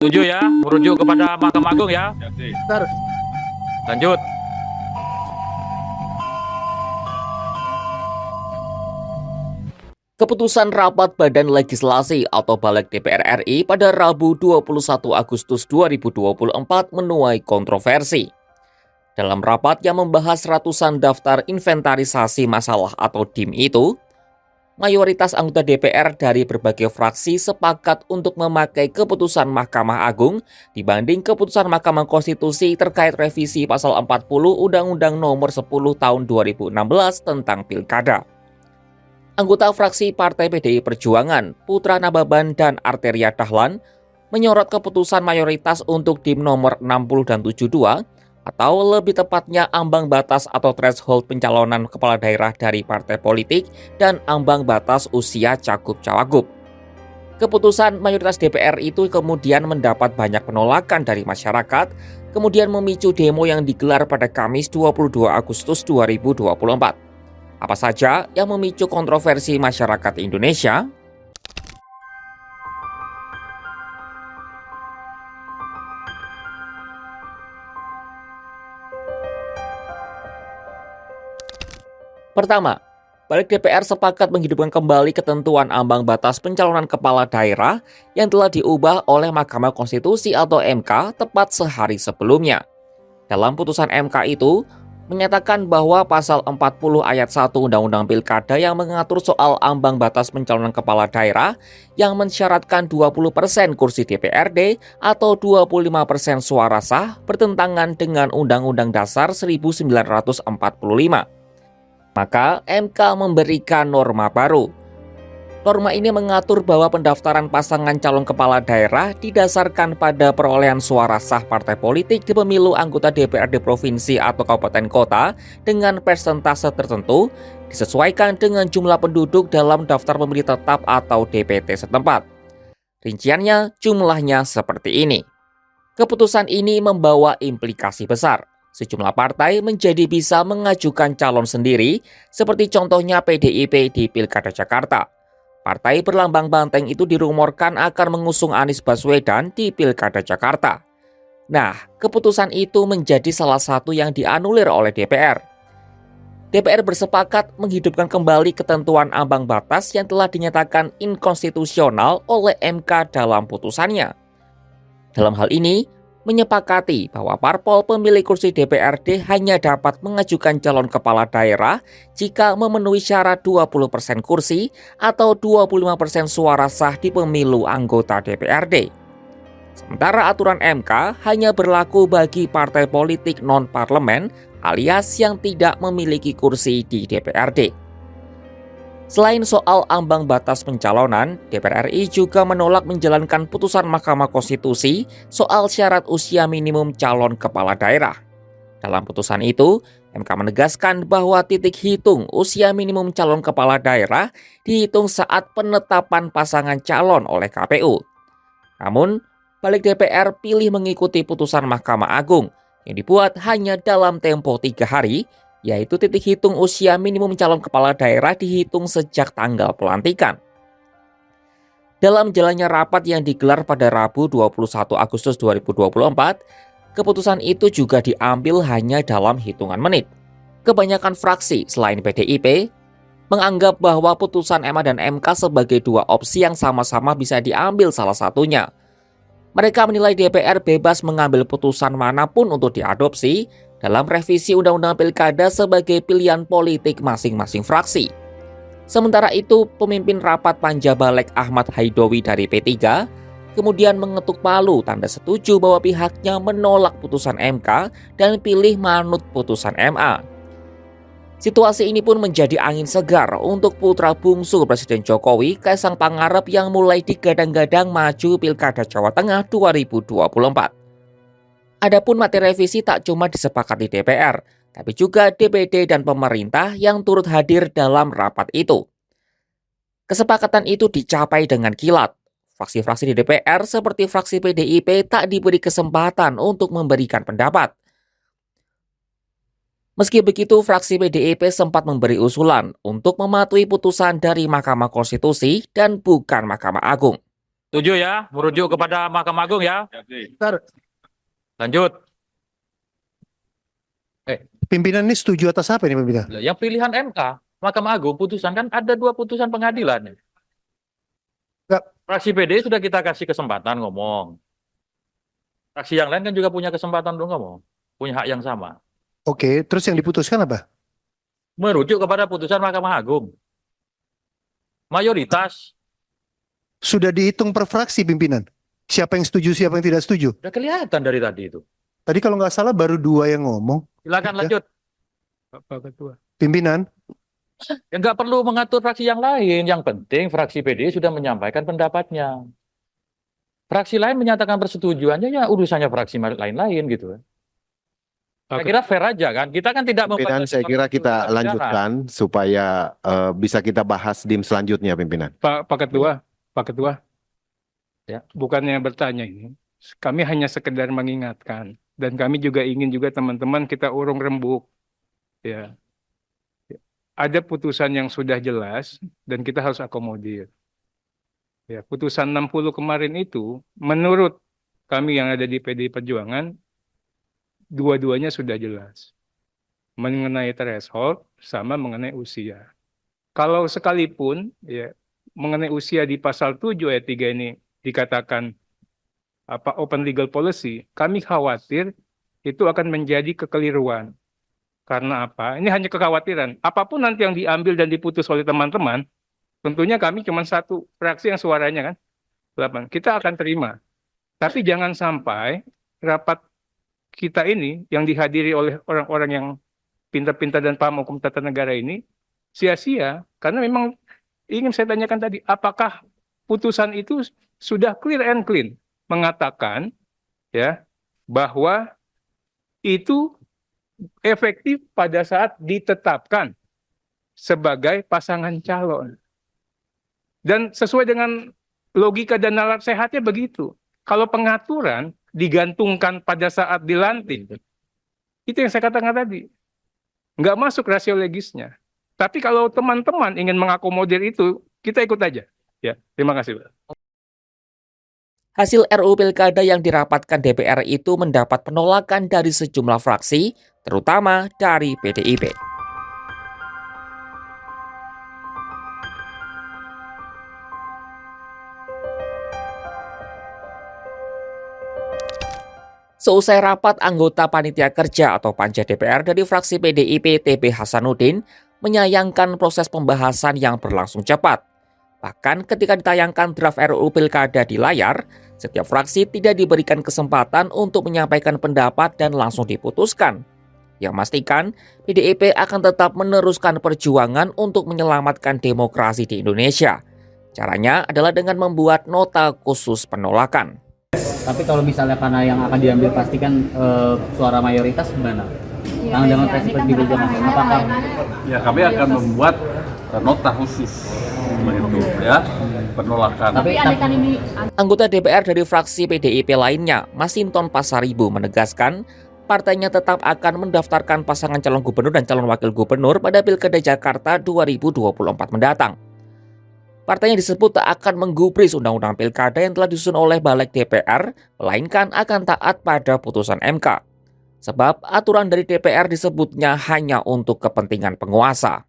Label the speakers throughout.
Speaker 1: Setuju ya, merujuk kepada Mahkamah Agung ya.
Speaker 2: Bentar.
Speaker 1: Lanjut.
Speaker 3: Keputusan rapat Badan Legislasi atau Balik DPR RI pada Rabu 21 Agustus 2024 menuai kontroversi. Dalam rapat yang membahas ratusan daftar inventarisasi masalah atau DIM itu, mayoritas anggota DPR dari berbagai fraksi sepakat untuk memakai keputusan Mahkamah Agung dibanding keputusan Mahkamah Konstitusi terkait revisi pasal 40 Undang-Undang Nomor 10 Tahun 2016 tentang Pilkada. Anggota fraksi Partai PDI Perjuangan, Putra Nababan dan Arteria Dahlan menyorot keputusan mayoritas untuk DIM nomor 60 dan 72 atau lebih tepatnya ambang batas atau threshold pencalonan kepala daerah dari partai politik dan ambang batas usia cagup-cawagup. Keputusan mayoritas DPR itu kemudian mendapat banyak penolakan dari masyarakat, kemudian memicu demo yang digelar pada Kamis 22 Agustus 2024. Apa saja yang memicu kontroversi masyarakat Indonesia? Pertama, Balik DPR sepakat menghidupkan kembali ketentuan ambang batas pencalonan kepala daerah yang telah diubah oleh Mahkamah Konstitusi atau MK tepat sehari sebelumnya. Dalam putusan MK itu, menyatakan bahwa pasal 40 ayat 1 Undang-Undang Pilkada yang mengatur soal ambang batas pencalonan kepala daerah yang mensyaratkan 20% kursi DPRD atau 25% suara sah bertentangan dengan Undang-Undang Dasar 1945. Maka MK memberikan norma baru. Norma ini mengatur bahwa pendaftaran pasangan calon kepala daerah didasarkan pada perolehan suara sah partai politik di pemilu anggota DPRD provinsi atau kabupaten kota dengan persentase tertentu disesuaikan dengan jumlah penduduk dalam daftar pemilih tetap atau DPT setempat. Rinciannya jumlahnya seperti ini. Keputusan ini membawa implikasi besar. Sejumlah partai menjadi bisa mengajukan calon sendiri, seperti contohnya PDIP di Pilkada Jakarta. Partai berlambang banteng itu dirumorkan akan mengusung Anies Baswedan di Pilkada Jakarta. Nah, keputusan itu menjadi salah satu yang dianulir oleh DPR. DPR bersepakat menghidupkan kembali ketentuan ambang batas yang telah dinyatakan inkonstitusional oleh MK dalam putusannya. Dalam hal ini, menyepakati bahwa parpol pemilik kursi DPRD hanya dapat mengajukan calon kepala daerah jika memenuhi syarat 20% kursi atau 25% suara sah di pemilu anggota DPRD. Sementara aturan MK hanya berlaku bagi partai politik non-parlemen alias yang tidak memiliki kursi di DPRD. Selain soal ambang batas pencalonan, DPR RI juga menolak menjalankan putusan Mahkamah Konstitusi soal syarat usia minimum calon kepala daerah. Dalam putusan itu, MK menegaskan bahwa titik hitung usia minimum calon kepala daerah dihitung saat penetapan pasangan calon oleh KPU. Namun, Balik DPR pilih mengikuti putusan Mahkamah Agung yang dibuat hanya dalam tempo 3 hari, yaitu titik hitung usia minimum calon kepala daerah dihitung sejak tanggal pelantikan. Dalam jalannya rapat yang digelar pada Rabu 21 Agustus 2024, keputusan itu juga diambil hanya dalam hitungan menit. Kebanyakan fraksi selain PDIP menganggap bahwa putusan MA dan MK sebagai dua opsi yang sama-sama bisa diambil salah satunya. Mereka menilai DPR bebas mengambil putusan manapun untuk diadopsi dalam revisi Undang-Undang Pilkada sebagai pilihan politik masing-masing fraksi. Sementara itu, pemimpin rapat Panja Balek Ahmad Haidowi dari P3 kemudian mengetuk palu tanda setuju bahwa pihaknya menolak putusan MK dan pilih manut putusan MA. Situasi ini pun menjadi angin segar untuk putra bungsu Presiden Jokowi, Kaisang Pangarep yang mulai digadang-gadang maju Pilkada Jawa Tengah 2024. Adapun materi revisi tak cuma disepakati DPR, tapi juga DPD dan pemerintah yang turut hadir dalam rapat itu. Kesepakatan itu dicapai dengan kilat. Fraksi-fraksi di DPR seperti fraksi PDIP tak diberi kesempatan untuk memberikan pendapat. Meski begitu, fraksi PDIP sempat memberi usulan untuk mematuhi putusan dari Mahkamah Konstitusi dan bukan Mahkamah Agung.
Speaker 1: Setuju ya, merujuk kepada Mahkamah Agung ya.
Speaker 2: Bentar,
Speaker 1: Lanjut.
Speaker 2: pimpinan ini setuju atas apa ini pimpinan?
Speaker 1: Lah, yang pilihan MK, Mahkamah Agung, putusan kan ada 2 putusan pengadilan.
Speaker 2: Enggak.
Speaker 1: Fraksi PD sudah kita kasih kesempatan ngomong. Fraksi yang lain kan juga punya kesempatan untuk ngomong. Punya hak yang sama.
Speaker 2: Oke, terus yang diputuskan apa?
Speaker 1: Merujuk kepada putusan Mahkamah Agung. Mayoritas.
Speaker 2: Sudah dihitung per fraksi pimpinan. Siapa yang setuju, siapa yang tidak setuju.
Speaker 1: Udah kelihatan dari tadi itu.
Speaker 2: Tadi kalau nggak salah baru 2 yang ngomong.
Speaker 1: Silakan
Speaker 2: Ya.
Speaker 1: lanjut.
Speaker 4: Pak Ketua.
Speaker 2: Pimpinan,
Speaker 1: Ya nggak perlu mengatur fraksi yang lain. Yang penting fraksi PD sudah menyampaikan pendapatnya. Fraksi lain menyatakan persetujuannya, ya urusannya fraksi lain-lain gitu. Saya kira fair aja kan. Kita kan tidak
Speaker 5: Pimpinan, saya kira kita
Speaker 1: membatasi
Speaker 5: lanjutkan supaya bisa kita bahas di selanjutnya, pimpinan.
Speaker 4: Pak Ketua.
Speaker 1: Ya.
Speaker 4: Bukannya bertanya ini, kami hanya sekedar mengingatkan dan kami juga ingin juga teman-teman kita urung rembuk. Ya. Ada putusan yang sudah jelas dan kita harus akomodir. Ya, putusan 60 kemarin itu menurut kami yang ada di PDI Perjuangan dua-duanya sudah jelas. Mengenai threshold sama mengenai usia. Kalau sekalipun ya mengenai usia di pasal 7 ayat 3 ini dikatakan open legal policy, kami khawatir itu akan menjadi kekeliruan. Karena apa? Ini hanya kekhawatiran. Apapun nanti yang diambil dan diputus oleh teman-teman, tentunya kami cuma satu fraksi yang suaranya kan 8. Kita akan terima. Tapi jangan sampai rapat kita ini yang dihadiri oleh orang-orang yang pintar-pintar dan paham hukum tata negara ini sia-sia, karena memang ingin saya tanyakan tadi, apakah putusan itu sudah clear and clean mengatakan ya bahwa itu efektif pada saat ditetapkan sebagai pasangan calon. Dan sesuai dengan logika dan nalar sehatnya begitu. Kalau pengaturan digantungkan pada saat dilantik, itu yang saya katakan tadi. Nggak masuk rasio legisnya. Tapi kalau teman-teman ingin mengakomodir itu, kita ikut aja. Ya, terima kasih, Pak.
Speaker 3: Hasil RUU Pilkada yang dirapatkan DPR itu mendapat penolakan dari sejumlah fraksi, terutama dari PDIP. Seusai rapat, anggota Panitia Kerja atau Panja DPR dari fraksi PDIP TB Hasanuddin menyayangkan proses pembahasan yang berlangsung cepat. Bahkan ketika ditayangkan draft RUU Pilkada di layar, setiap fraksi tidak diberikan kesempatan untuk menyampaikan pendapat dan langsung diputuskan. Yang memastikan PDIP akan tetap meneruskan perjuangan untuk menyelamatkan demokrasi di Indonesia. Caranya adalah dengan membuat nota khusus penolakan.
Speaker 6: Tapi kalau misalnya karena yang akan diambil pastikan suara mayoritas gimana?
Speaker 7: Ya,
Speaker 6: Dengan
Speaker 7: ini
Speaker 6: perspektif
Speaker 7: kan
Speaker 6: Jakarta,
Speaker 7: pertamanya
Speaker 6: apakah
Speaker 7: layangan.
Speaker 8: Ya, kami akan membuat nota khusus begitu ya, penolakan.
Speaker 7: Tapi andaikan ini
Speaker 3: Anggota DPR dari fraksi PDIP lainnya, Masinton Pasaribu, menegaskan partainya tetap akan mendaftarkan pasangan calon gubernur dan calon wakil gubernur pada Pilkada Jakarta 2024 mendatang. Partainya disebut tak akan menggubris undang-undang pilkada yang telah disusun oleh Balik DPR, melainkan akan taat pada putusan MK. Sebab aturan dari DPR disebutnya hanya untuk kepentingan penguasa.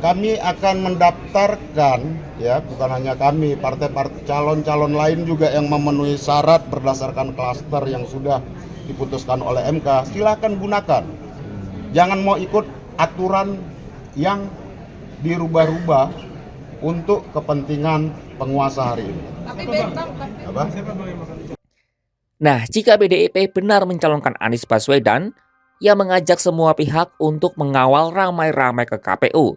Speaker 9: Kami akan mendaftarkan, ya bukan hanya kami, partai-partai calon-calon lain juga yang memenuhi syarat berdasarkan klaster yang sudah diputuskan oleh MK, silakan gunakan. Jangan mau ikut aturan yang dirubah-rubah untuk kepentingan penguasa hari ini. Apa?
Speaker 3: Nah, jika PDIP benar mencalonkan Anies Baswedan, ia mengajak semua pihak untuk mengawal ramai-ramai ke KPU.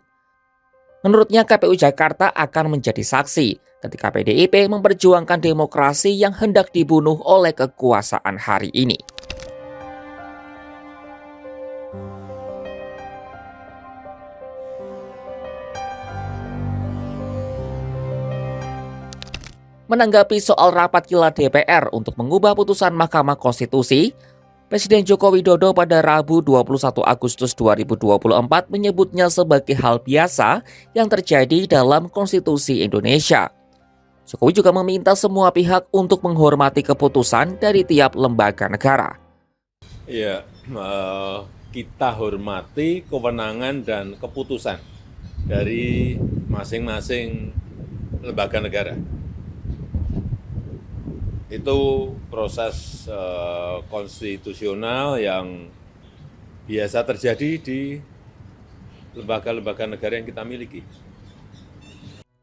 Speaker 3: Menurutnya KPU Jakarta akan menjadi saksi ketika PDIP memperjuangkan demokrasi yang hendak dibunuh oleh kekuasaan hari ini. Menanggapi soal rapat kilat DPR untuk mengubah putusan Mahkamah Konstitusi, Presiden Joko Widodo pada Rabu 21 Agustus 2024 menyebutnya sebagai hal biasa yang terjadi dalam konstitusi Indonesia. Jokowi juga meminta semua pihak untuk menghormati keputusan dari tiap lembaga negara.
Speaker 7: Ya, kita hormati kewenangan dan keputusan dari masing-masing lembaga negara. Itu proses konstitusional yang biasa terjadi di lembaga-lembaga negara yang kita miliki.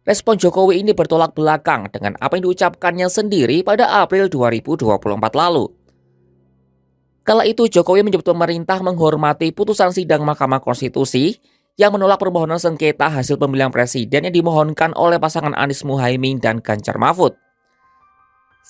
Speaker 3: Respon Jokowi ini bertolak belakang dengan apa yang diucapkannya sendiri pada April 2024 lalu. Kala itu Jokowi menyebut pemerintah menghormati putusan sidang Mahkamah Konstitusi yang menolak permohonan sengketa hasil pemilihan presiden yang dimohonkan oleh pasangan Anies Muhaimin dan Ganjar Mahfud.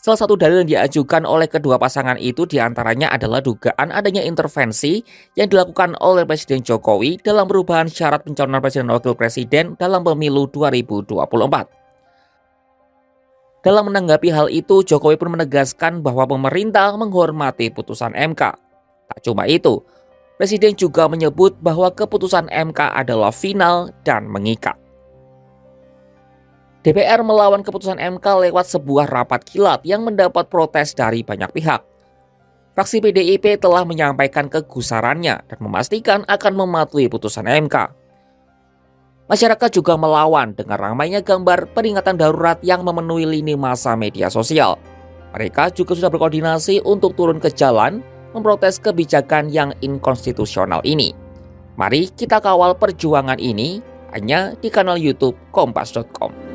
Speaker 3: Salah satu dalil yang diajukan oleh kedua pasangan itu diantaranya adalah dugaan adanya intervensi yang dilakukan oleh Presiden Jokowi dalam perubahan syarat pencalonan presiden dan wakil presiden dalam pemilu 2024. Dalam menanggapi hal itu, Jokowi pun menegaskan bahwa pemerintah menghormati putusan MK. Tak cuma itu, Presiden juga menyebut bahwa keputusan MK adalah final dan mengikat. DPR melawan keputusan MK lewat sebuah rapat kilat yang mendapat protes dari banyak pihak. Fraksi PDIP telah menyampaikan kegusarannya dan memastikan akan mematuhi putusan MK. Masyarakat juga melawan dengan ramainya gambar peringatan darurat yang memenuhi lini masa media sosial. Mereka juga sudah berkoordinasi untuk turun ke jalan memprotes kebijakan yang inkonstitusional ini. Mari kita kawal perjuangan ini hanya di kanal YouTube Kompas.com.